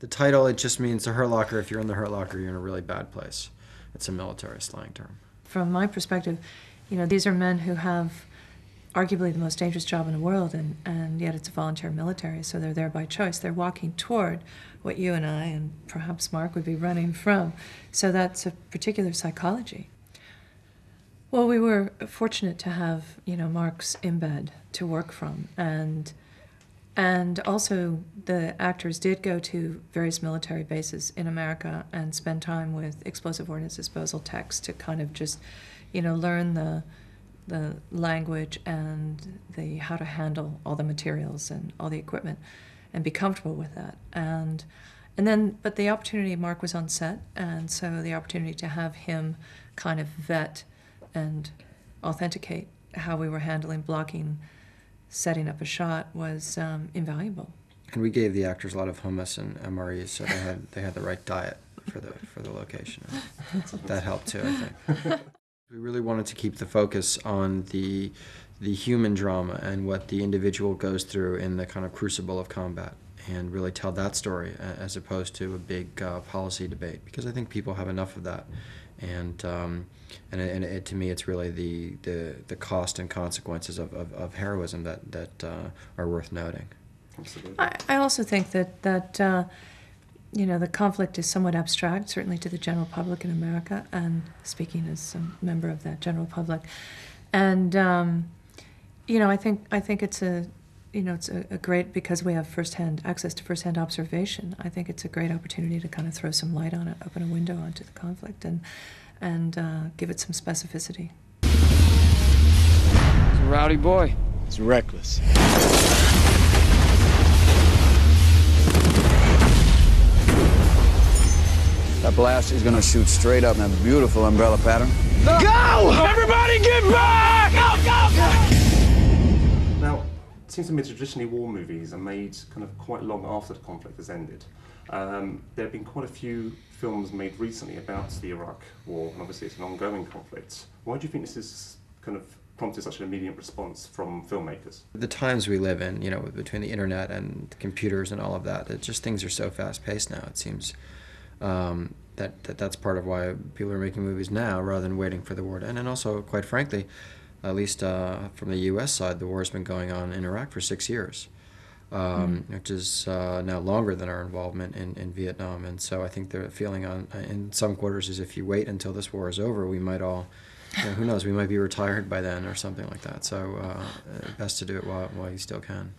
The title, it just means the Hurt Locker. If you're in the Hurt Locker, you're in a really bad place. It's a military slang term. From my perspective, you know, these are men who have arguably the most dangerous job in the world, and yet it's a volunteer military, so they're there by choice. They're walking toward what you and I, and perhaps Mark, would be running from. So that's a particular psychology. Well, we were fortunate to have, you know, Mark's embed to work from, and also the actors did go to various military bases in America and spend time with explosive ordnance disposal techs to kind of just, you know, learn the language and the how to handle all the materials and all the equipment and be comfortable with that. And then, but the opportunity, Mark was on set, and so the opportunity to have him kind of vet and authenticate how we were handling blocking, setting up a shot was invaluable. And we gave the actors a lot of hummus and MREs, so they had the right diet for the location. That helped too, I think. We really wanted to keep the focus on the human drama and what the individual goes through in the kind of crucible of combat, and really tell that story as opposed to a big policy debate, because I think people have enough of that. And to me, it's really the cost and consequences of heroism that are worth noting. Absolutely. I also think that you know, the conflict is somewhat abstract, certainly to the general public in America, and speaking as a member of that general public. And you know, I think it's a, you know, it's a great, because we have access to firsthand observation. I think it's a great opportunity to kind of throw some light on it, open a window onto the conflict, and give it some specificity. He's a rowdy boy. He's reckless. That blast is gonna shoot straight up in that beautiful umbrella pattern. Go! Everybody get back! Go, go, go! Now, it seems to me traditionally war movies are made kind of quite long after the conflict has ended. There have been quite a few films made recently about the Iraq War, and obviously it's an ongoing conflict. Why do you think this has kind of prompted such an immediate response from filmmakers? The times we live in, you know, between the internet and computers and all of that, things are so fast-paced now, it seems. That's part of why people are making movies now rather than waiting for the war to end. And also, quite frankly, at least from the U.S. side, the war has been going on in Iraq for 6 years, which is now longer than our involvement in Vietnam. And so I think the feeling in some quarters is if you wait until this war is over, we might all, you know, who knows, we might be retired by then or something like that. So best to do it while you still can.